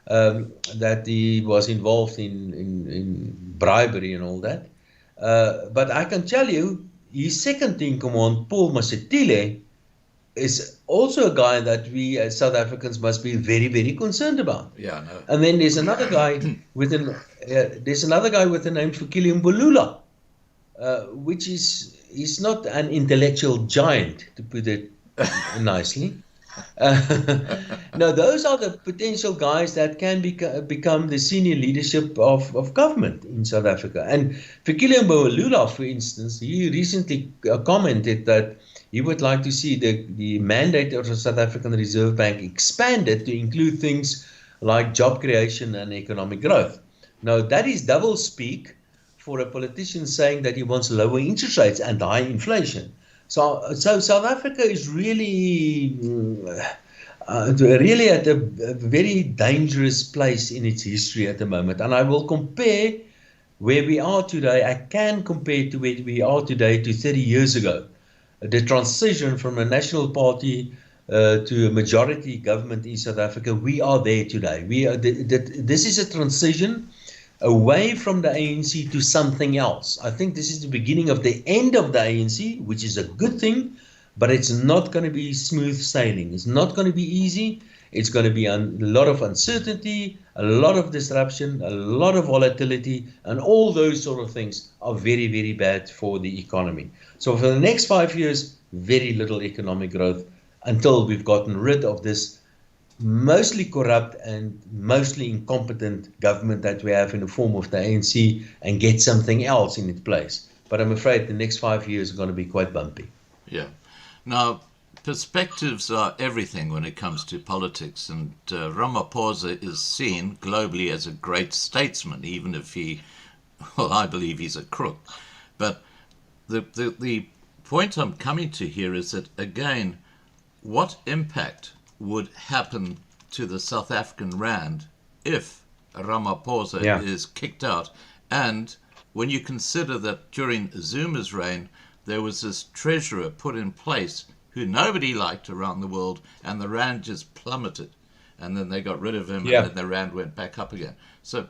that he was involved in bribery and all that. But I can tell you, his second in command, Paul Mashatile, is also a guy that we as South Africans must be very, very concerned about. Yeah, no. And then there's another guy with the name Fikile Mbalula, which he's not an intellectual giant, to put it nicely. No, those are the potential guys that can become the senior leadership of government in South Africa. And Fikile Mbalula, for instance, he recently commented that he would like to see the mandate of the South African Reserve Bank expanded to include things like job creation and economic growth. Now, that is double speak for a politician saying that he wants lower interest rates and high inflation. So South Africa is really at a very dangerous place in its history at the moment. And I will compare where we are today. I can compare to where we are today to 30 years ago. The transition from a national party to a majority government in South Africa, we are there today. This is a transition away from the ANC to something else. I think this is the beginning of the end of the ANC, which is a good thing, but it's not going to be smooth sailing. It's not going to be easy. It's going to be a lot of uncertainty, a lot of disruption, a lot of volatility, and all those sort of things are very, very bad for the economy. So for the next 5 years, very little economic growth until we've gotten rid of this mostly corrupt and mostly incompetent government that we have in the form of the ANC and get something else in its place. But I'm afraid the next 5 years are going to be quite bumpy. Yeah. Now, perspectives are everything when it comes to politics, and Ramaphosa is seen globally as a great statesman, even if I believe he's a crook. But the point I'm coming to here is that, again, what impact would happen to the South African rand if Ramaphosa is kicked out? And when you consider that during Zuma's reign, there was this treasurer put in place who nobody liked around the world, and the rand just plummeted. And then they got rid of him, and then the rand went back up again. So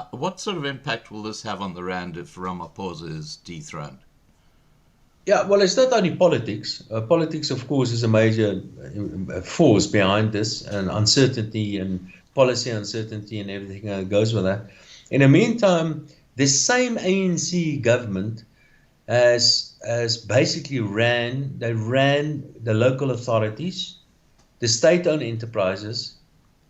what sort of impact will this have on the rand if Ramaphosa is dethroned? Yeah, well, it's not only politics. Politics, of course, is a major force behind this, and uncertainty and policy uncertainty and everything that goes with that. In the meantime, the same ANC government has basically ran the local authorities, the state-owned enterprises,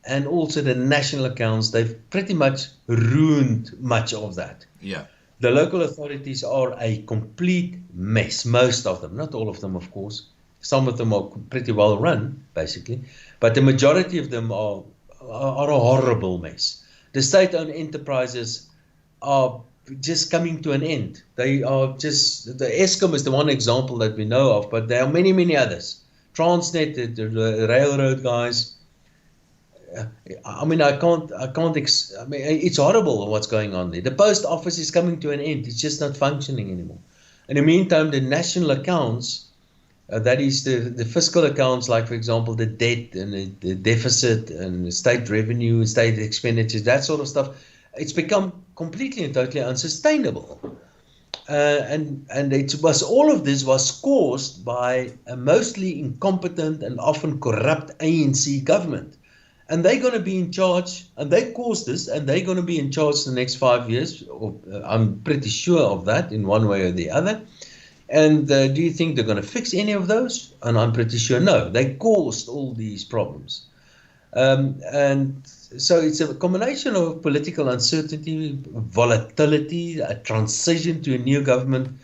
and also the national accounts. They've pretty much ruined much of that. Yeah. The local authorities are a complete mess, most of them, not all of them, of course. Some of them are pretty well run, basically, but the majority of them are a horrible mess. The state-owned enterprises are just coming to an end. They are just, the Eskom is the one example that we know of, but there are many, many others. Transnet, the railroad guys. I mean, I mean, it's horrible what's going on there. The post office is coming to an end. It's just not functioning anymore. In the meantime, the national accounts, that is the fiscal accounts, like, for example, the debt and the deficit and the state revenue, state expenditures, that sort of stuff, it's become completely and totally unsustainable. And all of this was caused by a mostly incompetent and often corrupt ANC government. And they're going to be in charge, and they caused this, and they're going to be in charge the next 5 years. I'm pretty sure of that in one way or the other. And do you think they're going to fix any of those? And I'm pretty sure no. They caused all these problems. And so it's a combination of political uncertainty, volatility, a transition to a new government,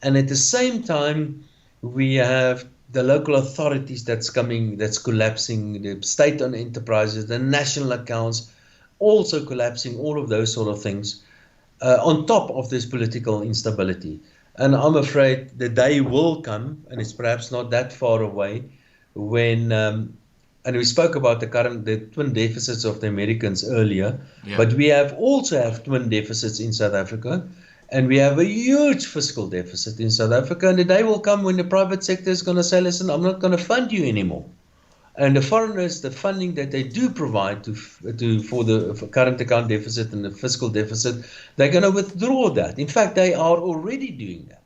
and at the same time, we have the local authorities that's collapsing, the state-owned enterprises, the national accounts, also collapsing, all of those sort of things, on top of this political instability. And I'm afraid the day will come, and it's perhaps not that far away, when, and we spoke about the twin deficits of the Americans earlier, but we also have twin deficits in South Africa. And we have a huge fiscal deficit in South Africa, and the day will come when the private sector is going to say, listen, I'm not going to fund you anymore. And the foreigners, the funding that they do provide for the current account deficit and the fiscal deficit, they're going to withdraw that. In fact, they are already doing that.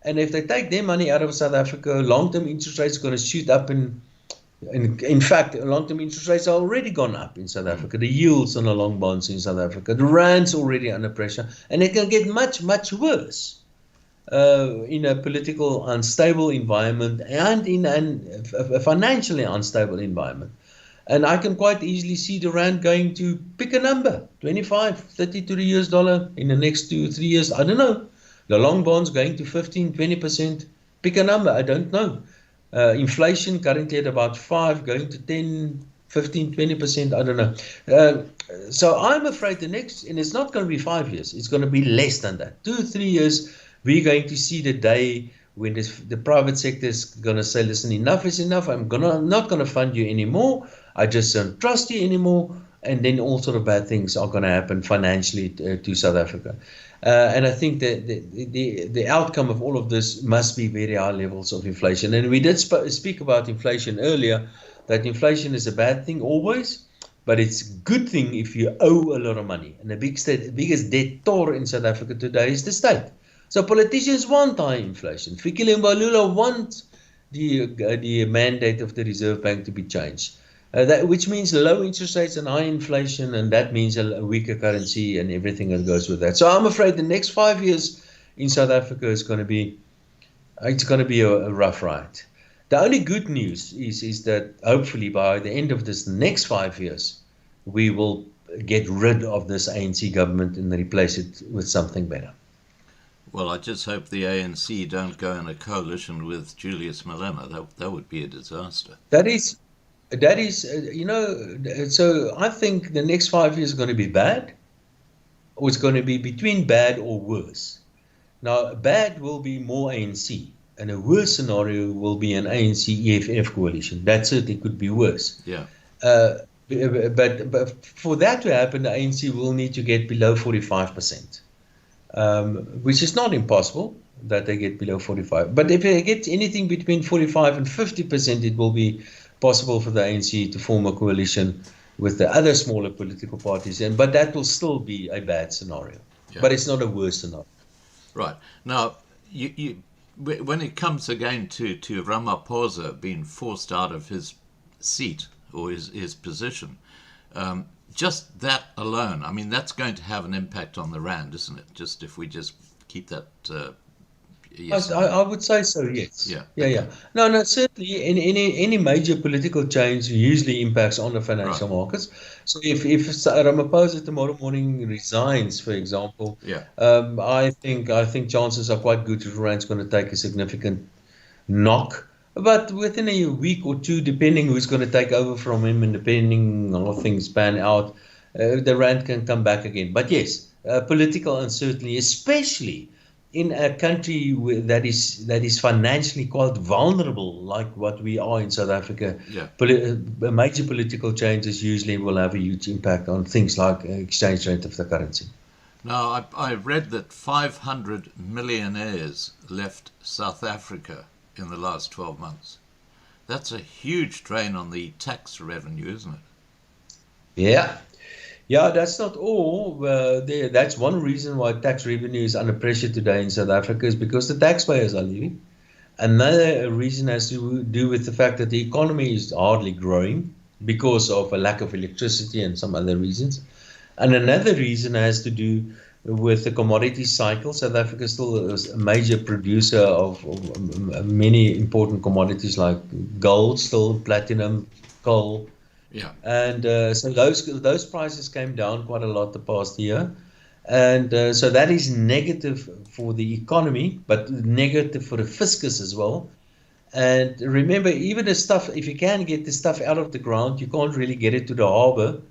And if they take their money out of South Africa, long-term interest rates are going to shoot up. In fact, long-term interest rates are already gone up in South Africa. The yields on the long bonds in South Africa, the rand's already under pressure, and it can get much, much worse in a political unstable environment and in a financially unstable environment. And I can quite easily see the rand going to pick a number, 25, 30 to the US dollar in the next 2 or 3 years. I don't know. The long bonds going to 15, 20%. Pick a number. I don't know. Inflation currently at about 5, going to 10, 15, 20%, I don't know. So I'm afraid and it's not going to be 5 years, it's going to be less than that. 2 or 3 years, we're going to see the day when the private sector is going to say, listen, enough is enough, I'm not going to fund you anymore, I just don't trust you anymore, and then all sort of bad things are going to happen financially to South Africa. And I think that the outcome of all of this must be very high levels of inflation. And we did speak about inflation earlier, that inflation is a bad thing always, but it's a good thing if you owe a lot of money. And the biggest debtor in South Africa today is the state. So politicians want high inflation. Fikile Mbalula wants the mandate of the Reserve Bank to be changed. Which means low interest rates and high inflation, and that means a weaker currency and everything that goes with that. So I'm afraid the next 5 years in South Africa is going to be a rough ride. The only good news is that hopefully by the end of this next 5 years, we will get rid of this ANC government and replace it with something better. Well, I just hope the ANC don't go in a coalition with Julius Malema. That would be a disaster. That is, so I think the next 5 years is going to be bad, or it's going to be between bad or worse. Now, bad will be more ANC, and a worse scenario will be an ANC-EFF coalition. That certainly could be worse. Yeah. But for that to happen, the ANC will need to get below 45%, which is not impossible that they get below 45. But if they get anything between 45 and 50%, it will be possible for the ANC to form a coalition with the other smaller political parties. But that will still be a bad scenario. Yeah. But it's not a worse scenario. Right. Now, when it comes again to Ramaphosa being forced out of his seat or his position, just that alone, I mean, that's going to have an impact on the rand, isn't it? Just if we just keep that Yes, I would say so, yes. yeah, Yeah, okay, yeah. No, no, certainly in any major political change usually impacts on the right, financial markets. So if Ramaphosa tomorrow morning resigns, for example, yeah, I think chances are quite good that Rand's going to take a significant knock. But within a week or two, depending who's going to take over from him and depending on how things pan out, the rand can come back again. But yes, political uncertainty, especially in a country that is financially quite vulnerable, like what we are in South Africa. yeah. Major political changes usually will have a huge impact on things like exchange rate of the currency. Now, I read that 500 millionaires left South Africa in the last 12 months. That's a huge drain on the tax revenue, isn't it? Yeah. Yeah, that's not all. That's one reason why tax revenue is under pressure today in South Africa is because the taxpayers are leaving. Another reason has to do with the fact that the economy is hardly growing because of a lack of electricity and some other reasons. And another reason has to do with the commodity cycle. South Africa still is a major producer of many important commodities like gold, still platinum, coal. Yeah, And so those prices came down quite a lot the past year. And so that is negative for the economy, but negative for the fiscus as well. And remember, even the stuff, if you can get the stuff out of the ground, you can't really get it to the harbor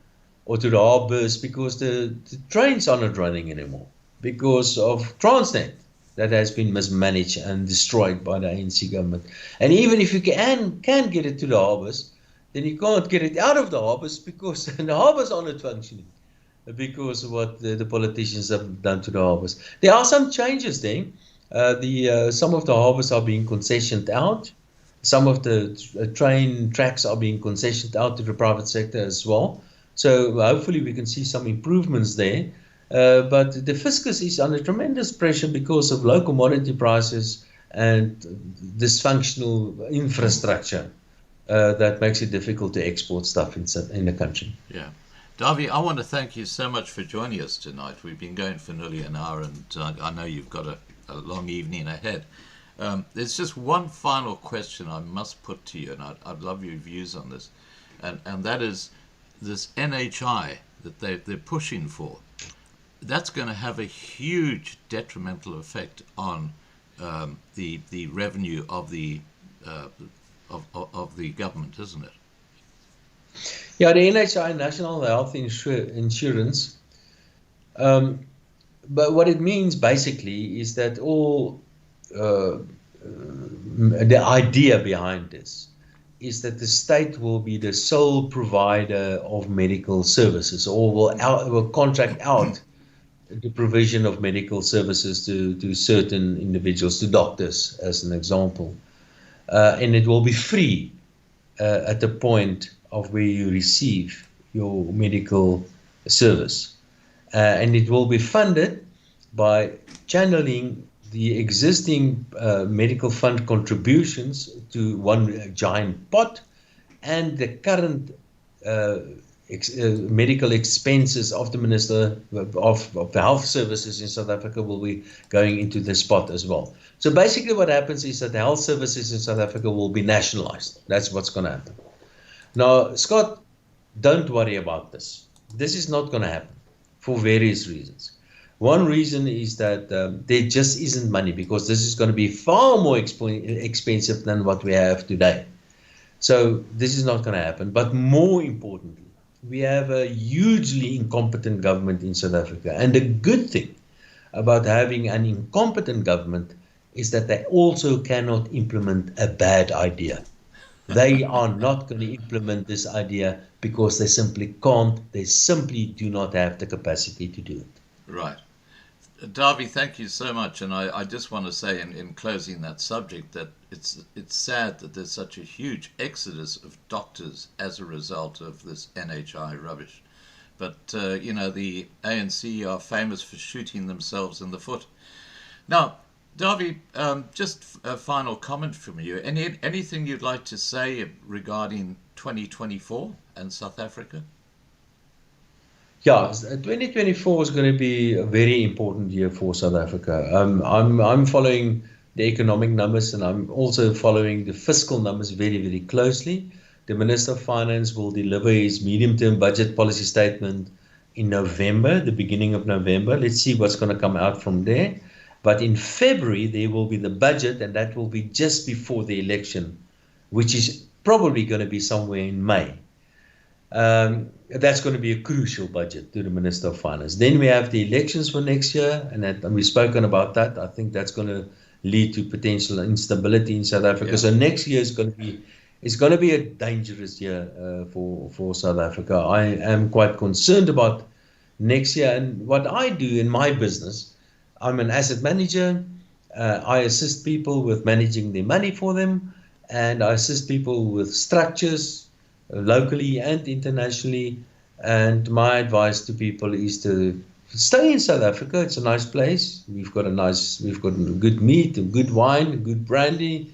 or to the harbors because the trains are not running anymore because of Transnet that has been mismanaged and destroyed by the ANC government. And even if you can get it to the harbors, then you can't get it out of the harbors because the harbors are not functioning because of what the politicians have done to the harbors. There are some changes there. Some of the harbors are being concessioned out. Some of the train tracks are being concessioned out to the private sector as well. So hopefully we can see some improvements there. But the fiscus is under tremendous pressure because of low commodity prices and dysfunctional infrastructure that makes it difficult to export stuff in the country. yeah. Dawie, I want to thank you so much for joining us tonight. We've been going for nearly an hour, and I know you've got a long evening ahead. There's just one final question I must put to you, and I'd love your views on this, and that is this NHI that they're pushing for. That's going to have a huge detrimental effect on the revenue of the government, isn't it? Yeah, the NHI, National Health Insurance. But what it means basically is that the idea behind this is that the state will be the sole provider of medical services, or will contract out the provision of medical services to certain individuals, to doctors, as an example. And it will be free at the point of where you receive your medical service. And it will be funded by channeling the existing medical fund contributions to one giant pot, and the current medical expenses of the Minister of the Health Services in South Africa will be going into this pot as well. So basically what happens is that the health services in South Africa will be nationalized. That's what's going to happen. Now, Scott, don't worry about this. This is not going to happen for various reasons. One reason is that there just isn't money, because this is going to be far more expensive than what we have today. So this is not going to happen. But more importantly, we have a hugely incompetent government in South Africa. And the good thing about having an incompetent government is that they also cannot implement a bad idea. They are not going to implement this idea because they simply can't. They simply do not have the capacity to do it. Right. Dawie, thank you so much. And I just want to say in closing that subject that it's sad that there's such a huge exodus of doctors as a result of this NHI rubbish. But, the ANC are famous for shooting themselves in the foot. Now, Dawie, just a final comment from you. Anything you'd like to say regarding 2024 and South Africa? Yeah, 2024 is going to be a very important year for South Africa. I'm following the economic numbers, and I'm also following the fiscal numbers very, very closely. The Minister of Finance will deliver his medium-term budget policy statement in November, the beginning of November. Let's see what's going to come out from there. But in February, there will be the budget, and that will be just before the election, which is probably going to be somewhere in May. That's going to be a crucial budget to the Minister of Finance. Then we have the elections for next year, and we've spoken about that. I think that's going to lead to potential instability in South Africa. Yeah. So next year is going to be a dangerous year for South Africa. I am quite concerned about next year. And what I do in my business, I'm an asset manager. I assist people with managing their money for them, and I assist people with structures locally and internationally. And my advice to people is to stay in South Africa. It's a nice place. We've got good meat, and good wine, good brandy,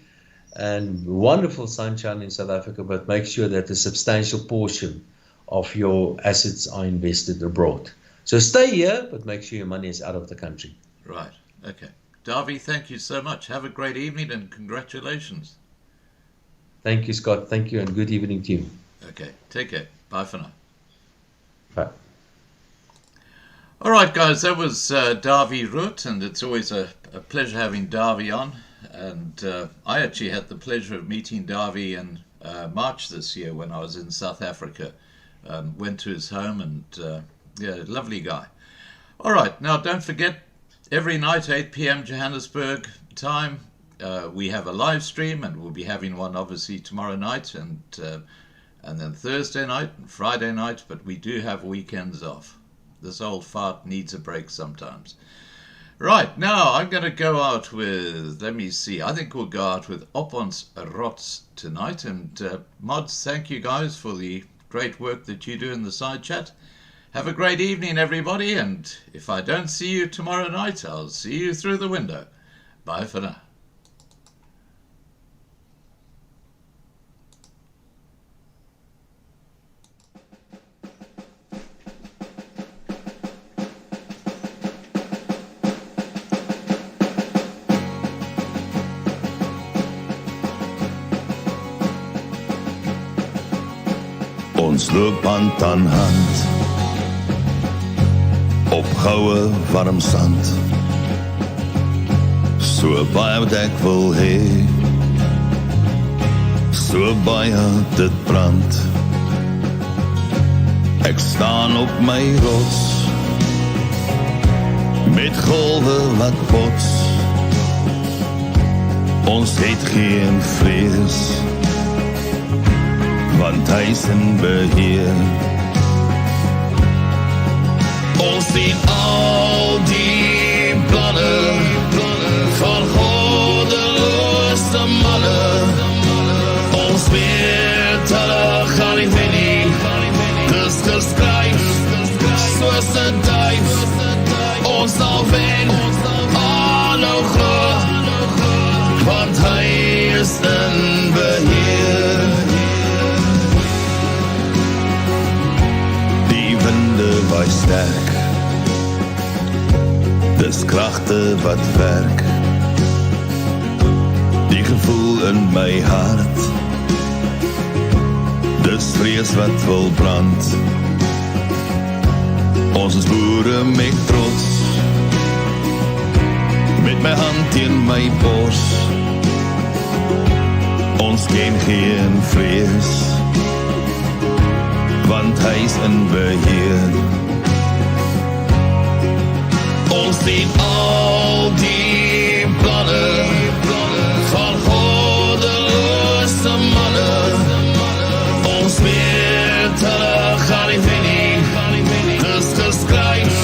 and wonderful sunshine in South Africa. But make sure that a substantial portion of your assets are invested abroad. So stay here, but make sure your money is out of the country. Right. Okay. Dawie, thank you so much. Have a great evening and congratulations. Thank you, Scott. Thank you, and good evening to you. Okay. Take care. Bye for now. Bye. All right, guys. That was Dawie Roodt, and it's always a pleasure having Dawie on. And I actually had the pleasure of meeting Dawie in March this year when I was in South Africa. Went to his home, and yeah, lovely guy. All right. Now, don't forget, every night, 8 p.m. Johannesburg time, we have a live stream, and we'll be having one obviously tomorrow night, and then Thursday night and Friday night, but we do have weekends off. This old fart needs a break sometimes. Right, now I'm going to go out with, let me see, I think we'll go out with Op Ons Rots tonight, and mods, thank you guys for the great work that you do in the side chat. Have a great evening, everybody, and if I don't see you tomorrow night, I'll see you through the window. Bye for now. Ons loop hand aan hand op goue warm sand, so baie wat ek wil hê, so baie dit brand. Ek staan op my rots met golwe wat bots. Ons het geen vrees, want hy is in beheer. Ons sien al die planne van goddeloze manne. Ons weet hulle gaan nie wen nie. Dis geskryf soos 'n duif. Ons sal wen, aanhou glo, want hy is in beheer. Waai sterk, dis kragte wat werk. Die gevoel in my hart, dis vrees wat wil brand. Ons is boere met trots, met my hand teen my bors. Ons ken geen vrees, want hy is in beheer. Ons sien al die planne van goddeloze manne. Ons weet hulle gaan nie wen nie. Dis geskryf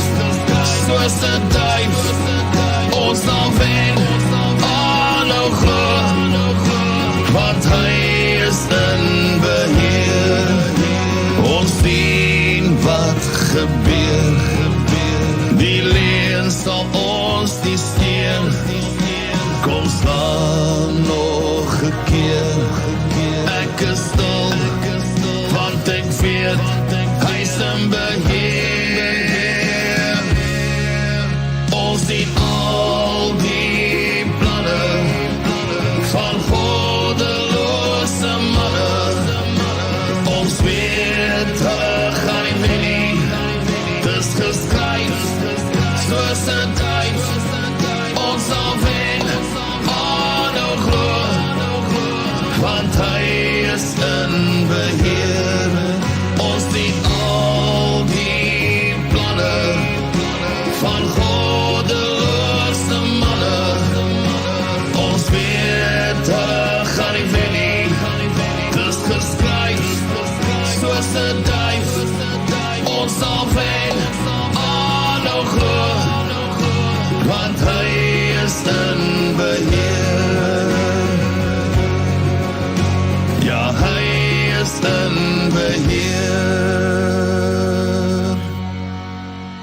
soos 'n duif. Ons sal wen, aanhou glo, want hy is in beheer. Ons sien wat gebeur, die leuen sal ons nie steen. Kom staan nog 'n keer, ek is stil, want ek weet, hy is in beheer. Ons sien al die planne in beheer. Ja, hy is in beheer.